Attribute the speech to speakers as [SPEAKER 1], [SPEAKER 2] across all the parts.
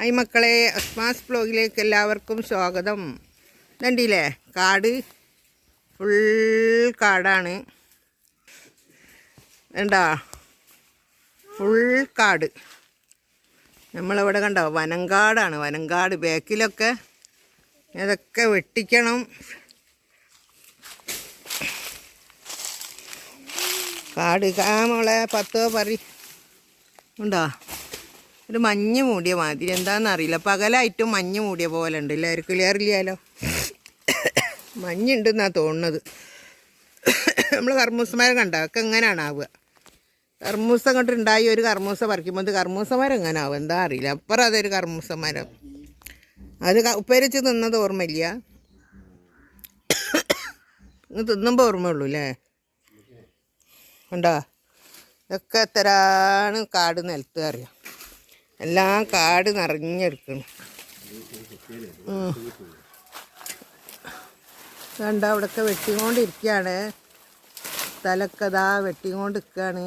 [SPEAKER 1] Hi മക്കളെ, അസ്മാസ് ബ്ലോഗിലേക്ക് എല്ലാവർക്കും സ്വാഗതം. കണ്ടില്ലേ, കാട് ഫുൾ കാടാണ്. എന്താ ഫുൾ കാട്. നമ്മളിവിടെ കണ്ടോ, വനങ്കാടാണ്. വനങ്കാട് ബാക്കിലൊക്കെ ഇതൊക്കെ വെട്ടിക്കണം. കാട് മോളെ 10 പറി ഉണ്ടോ? ഒരു മഞ്ഞ് മൂടിയ മാതിരി, എന്താണെന്നറിയില്ല. പകലായിട്ടും മഞ്ഞ് മൂടിയ പോലെ ഉണ്ട്. എല്ലാവരും ക്ലിയർ ഇല്ലല്ലോ. മഞ്ഞുണ്ടെന്നാണ് തോന്നുന്നത്. നമ്മൾ കർമ്മൂസമരം കണ്ട ഒക്കെ എങ്ങനെയാണ് ആവുക? കർമ്മൂസ അങ്ങോട്ട് ഉണ്ടായി ഒരു കർമ്മൂസ പറിക്കുമ്പോൾ കർമ്മൂസമരം എങ്ങനെ ആവും എന്താ അറിയില്ല. അപ്പുറം അതൊരു കർമ്മൂസമരം, അത് ഉപ്പേരിച്ച് തിന്നത് ഓർമ്മയില്ല. തിന്നുമ്പോൾ ഓർമ്മയുള്ളൂ അല്ലേ? ഉണ്ടോ? ഇതൊക്കെ എത്രയാണ് കാട് നിലത്ത് അറിയാം. എല്ലാം കാട് നിറഞ്ഞെടുക്കണം. കണ്ട അവിടെയൊക്കെ വെട്ടിക്കൊണ്ടിരിക്കുകയാണ്. സ്ഥലമൊക്കെ ഇതാ വെട്ടിക്കൊണ്ടിരിക്കുകയാണ്.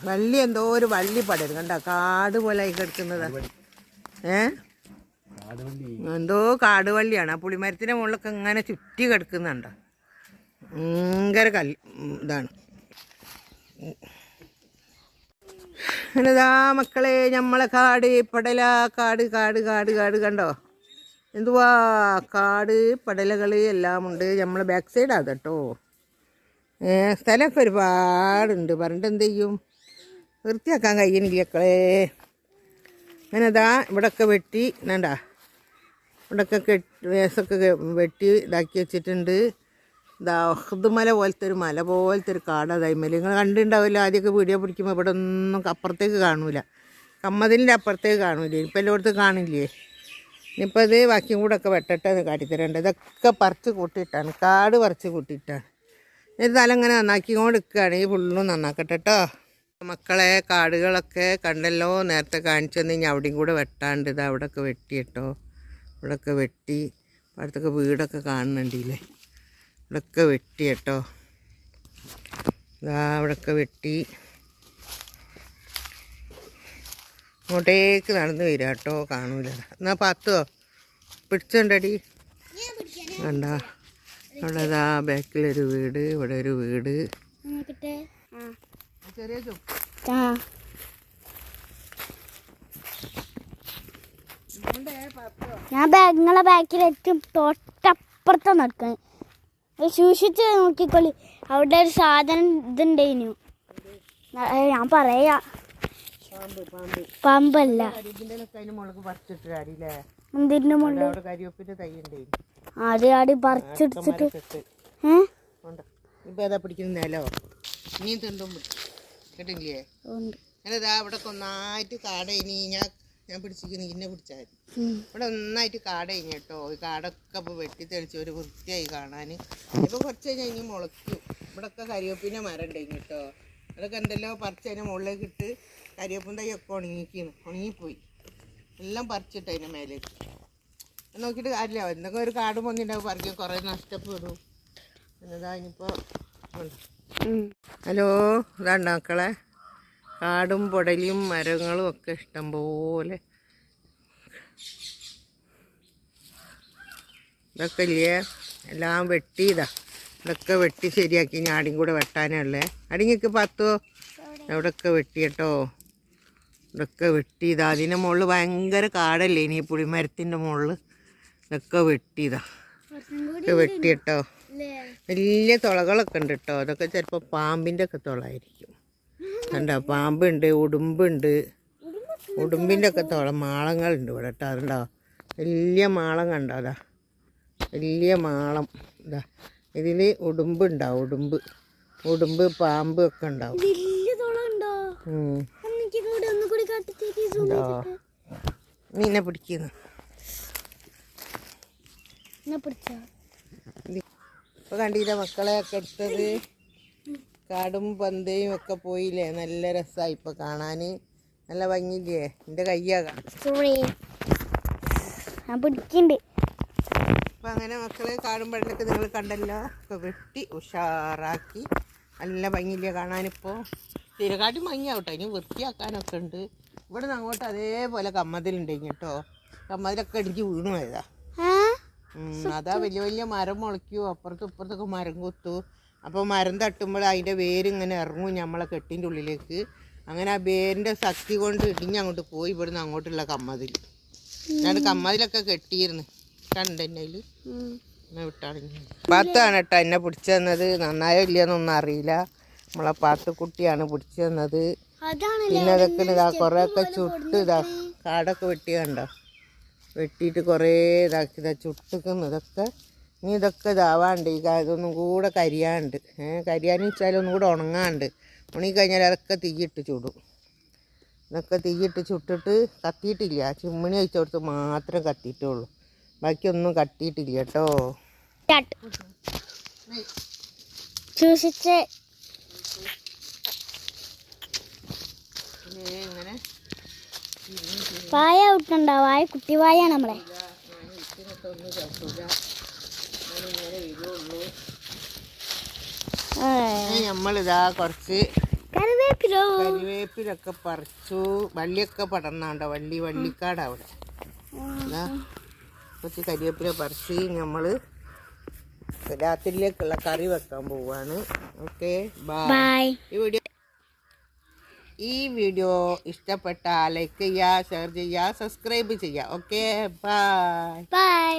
[SPEAKER 1] വള്ളി എന്തോ ഒരു വള്ളി പടരും കണ്ട, കാട് പോലെ ആയി കിടക്കുന്നതാ. എന്തോ കാട് വള്ളിയാണ്. ആ പുളിമരത്തിൻ്റെ മുകളിലൊക്കെ ഇങ്ങനെ ചുറ്റി കിടക്കുന്നുണ്ടോ. ഭയങ്കര ഇതാണ്. അങ്ങനെതാ മക്കളെ, നമ്മളെ കാട് പടല, കാട് കാട് കാട് കാട് കണ്ടോ. എന്തുവാ കാട് പടലകൾ എല്ലാം ഉണ്ട്. നമ്മളെ ബാക്ക് സൈഡാണ് കേട്ടോ. സ്ഥലമൊക്കെ ഒരുപാടുണ്ട്. പറഞ്ഞിട്ട് എന്ത് ചെയ്യും, വൃത്തിയാക്കാൻ കഴിയണില്ല മക്കളെ. അങ്ങനെതാ ഇവിടെയൊക്കെ വെട്ടി വേണ്ട, ഇവിടെയൊക്കെ വേസൊക്കെ വെട്ടി ഇതാക്കി വെച്ചിട്ടുണ്ട്. ഇതാ ഹൃദുമല പോലത്തെ ഒരു മല പോലത്തെ ഒരു കാട്. അതായ്മേൽ നിങ്ങൾ കണ്ടിട്ടുണ്ടാവില്ല. ആദ്യമൊക്കെ വീഡിയോ പിടിക്കുമ്പോൾ ഇവിടെ ഒന്നും അപ്പുറത്തേക്ക് കാണൂല, കമ്മതിലിൻ്റെ അപ്പുറത്തേക്ക് കാണൂല. ഇപ്പം എല്ലായിടത്തും കാണില്ലേ. ഇനിയിപ്പോൾ ഇത് ബാക്കിയും കൂടെ ഒക്കെ വെട്ടട്ടെ കാട്ടിത്തരേണ്ടത്. ഇതൊക്കെ പറിച്ച് കൂട്ടിയിട്ടാണ്, കാട് പറിച്ച് കൂട്ടിയിട്ടാണ്. ഇത് തല ഇങ്ങനെ നന്നാക്കിക്കൊണ്ട് നിൽക്കുകയാണ്. ഈ ഫുള്ളും നന്നാക്കട്ടെ കേട്ടോ മക്കളെ. കാടുകളൊക്കെ കണ്ടല്ലോ, നേരത്തെ കാണിച്ചു തന്നെ. ഇനി അവിടെയും കൂടെ വെട്ടാണ്ട്. ഇത് അവിടെയൊക്കെ വെട്ടി കേട്ടോ. ഇവിടെയൊക്കെ വെട്ടി. അടുത്തൊക്കെ വീടൊക്കെ കാണുന്നുണ്ടില്ലേ. ഇവിടെയൊക്കെ വെട്ടി കേട്ടോ. ഇതാ ഇവിടെയൊക്കെ വെട്ടി ഇങ്ങോട്ടേക്ക് നടന്ന് വരിക കേട്ടോ. കാണൂല. എന്നാൽ 10 പിടിച്ചുണ്ടടി വേണ്ട. അവിടെ ഇതാ ബാക്കിലൊരു വീട്, ഇവിടെ ഒരു വീട്. ചെറിയ
[SPEAKER 2] ഞാൻ നിങ്ങളെ ബാക്കിലേറ്റും തൊട്ടപ്പുറത്ത് നടക്കാൻ സൂക്ഷിച്ച് നോക്കിക്കോളി. അവിടെ ഒരു സാധനം ഇതുണ്ടായിരുന്നു. ഞാൻ പറയാ പാമ്പല്ല. എന്തിന്റെ മുകളിൽ ആടി പറിച്ചെടുത്തിട്ട്
[SPEAKER 1] പിടിക്കുന്നല്ലോ. നീ തിണ്ടും കേട്ടില്ലേ? ഇവിടെ ഒന്നായിട്ട് കാട ഇനി ഞാൻ പിടിച്ചിരിക്കുന്നു. ഇന്നെ പിടിച്ചാൽ ഇവിടെ ഒന്നായിട്ട് കാട കഴിഞ്ഞ കേട്ടോ. ഈ കാടൊക്കെ ഇപ്പോൾ വെട്ടി തെളിച്ച് ഒരു വൃത്തിയായി കാണാൻ. ഇപ്പോൾ കുറച്ച് കഴിഞ്ഞാൽ ഇനി മുളയ്ക്കും. ഇവിടെയൊക്കെ കരിവേപ്പിൻ്റെ മരം ഉണ്ടായിരുന്നു കേട്ടോ. അതൊക്കെ എന്തെല്ലോ പറിച്ച് അതിൻ്റെ മുകളിലേക്ക് ഇട്ട് കരിവേപ്പിൻ തൈയൊക്കെ ഉണങ്ങിപ്പോയി. എല്ലാം പറിച്ചിട്ട് അതിൻ്റെ മേലേക്ക് നോക്കിയിട്ട് കാര്യമില്ല. എന്തൊക്കെ ഒരു കാട് പൊന്നിണ്ടാവും, പറിക്കാൻ കുറേ നഷ്ടപ്പെടും. എന്നതാ ഇനിയിപ്പോൾ ഹലോ, ഇതാണ്ട് മക്കളെ കാടും പൊടലിയും മരങ്ങളും ഒക്കെ ഇഷ്ടം പോലെ. ഇതൊക്കെ ഇല്ലേ എല്ലാം വെട്ടിയതാ. ഇതൊക്കെ വെട്ടി ശരിയാക്കി. ഇനി ആടിയും കൂടെ വെട്ടാനുള്ളേ. അടിങ്ങൾക്ക് 10 ഇവിടെയൊക്കെ വെട്ടി കേട്ടോ. ഇതൊക്കെ വെട്ടിയതാ. അതിൻ്റെ മുകളിൽ ഭയങ്കര കാടല്ലേ ഇനി പുളിമരത്തിൻ്റെ മുകളിൽ. ഇതൊക്കെ വെട്ടിയതാ. ഇതൊക്കെ വെട്ടി കേട്ടോ. വലിയ തുളകളൊക്കെ ഉണ്ട് കേട്ടോ. അതൊക്കെ ചിലപ്പോൾ പാമ്പിൻ്റെ ഒക്കെ തുളായിരിക്കും. കണ്ടോ, പാമ്പുണ്ട്, ഉടുമ്പുണ്ട്. ഉടുമ്പിൻ്റെ ഒക്കെ മാളങ്ങളുണ്ട് ഇവിടെ കേട്ടോ. അതുണ്ടോ വലിയ മാളം കണ്ടോ. അതാ വലിയ മാളം. ഇതാ ഇതിൽ ഉടുമ്പുണ്ടാവും. ഉടുമ്പ് പാമ്പ് ഒക്കെ ഉണ്ടാവും. നീനെ പിടിക്കുന്നു. ഇപ്പൊ കണ്ടില്ല മക്കളെ ഒക്കെ എടുത്തത്. കാടും പന്തയും ഒക്കെ പോയില്ലേ. നല്ല രസമായി ഇപ്പൊ കാണാൻ. നല്ല ഭംഗിയില്ലേ. എൻ്റെ കയ്യാകാം അപ്പം അങ്ങനെ മക്കളെ കാടും പടലൊക്കെ നിങ്ങൾ കണ്ടല്ലോ. ഒക്കെ വെട്ടി ഉഷാറാക്കി നല്ല ഭംഗിയില്ലേ കാണാനിപ്പോൾ. തിരക്കാട്ടി ഭംഗിയാവട്ടെ. ഇനി വൃത്തിയാക്കാനൊക്കെ ഉണ്ട്. ഇവിടെ നിന്ന് അങ്ങോട്ട് അതേപോലെ കമ്മതിലുണ്ടെങ്കിൽ കേട്ടോ, കമ്മതിലൊക്കെ ഇടിച്ച് വീണു പോയതാ. അതാ വലിയ വലിയ മരം മുളയ്ക്കൂ, അപ്പുറത്തും ഇപ്പുറത്തൊക്കെ മരം കുത്തു. അപ്പോൾ മരം തട്ടുമ്പോൾ അതിൻ്റെ വേരിങ്ങനെ ഇറങ്ങും നമ്മളെ കെട്ടിൻ്റെ ഉള്ളിലേക്ക്. അങ്ങനെ ആ വേരിൻ്റെ ശക്തി കൊണ്ട് ഇടിഞ്ഞങ്ങോട്ട് പോയി ഇവിടുന്ന് അങ്ങോട്ടുള്ള കമ്മതിൽ. ഞാൻ കമ്മതിലൊക്കെ കെട്ടിയിരുന്നു കണ്ടെന്നെ അതിൽ വിട്ടാണെങ്കിൽ. പാത്താണ് കേട്ടോ എന്നെ പിടിച്ചു തന്നത്. നന്നായോ ഇല്ലയെന്നൊന്നും അറിയില്ല. നമ്മളെ പാത്തുക്കുട്ടിയാണ് പിടിച്ചു തന്നത്. പിന്നെ അതൊക്കെ ഇതാ കുറേയൊക്കെ ചുട്ട് ഇതാ കാടൊക്കെ വെട്ടി കണ്ടോ, വെട്ടിയിട്ട് കുറേ ഇതാക്കി ചുട്ടിക്കുന്നു. ഇതൊക്കെ ഇനി ഇതൊക്കെ ഇതാവാണ്ട് ഇതൊന്നും കൂടെ കരിയാണ്ട് കരിയാന്ന് വെച്ചാൽ ഒന്നും കൂടെ ഉണങ്ങാണ്ട്. ഉണങ്ങിക്കഴിഞ്ഞാൽ അതൊക്കെ തീയിട്ട് ചുടും. ഇതൊക്കെ തീയിട്ട് ചുട്ടിട്ട് കത്തിയിട്ടില്ല, ചിമ്മിണി വെച്ച് കൊടുത്ത് മാത്രമേ കത്തിയിട്ടുള്ളൂ, ബാക്കിയൊന്നും കത്തിയിട്ടില്ല കേട്ടോ. ഇങ്ങനെ
[SPEAKER 2] വായ വിട്ടുണ്ടോ? വായ കുട്ടി വായാണ് നമ്മളെ.
[SPEAKER 1] നമ്മളിതാ കുറച്ച് കരിവേപ്പിലൊക്കെ പറിച്ചു. വള്ളിയൊക്കെ പടർന്നാണ്ടോ, വള്ളിക്കാട് അവിടെ. കുറച്ച് കരിവേപ്പില പറിച്ച് നമ്മൾ രാത്രിയിലേക്കുള്ള കറി വെക്കാൻ പോവാണ്. Okay, bye. ഈ വീഡിയോ ഇഷ്ടപ്പെട്ടാൽ ലൈക്ക് ചെയ്യുക, ഷെയർ ചെയ്യുക, സബ്സ്ക്രൈബ് ചെയ്യുക. Okay, by.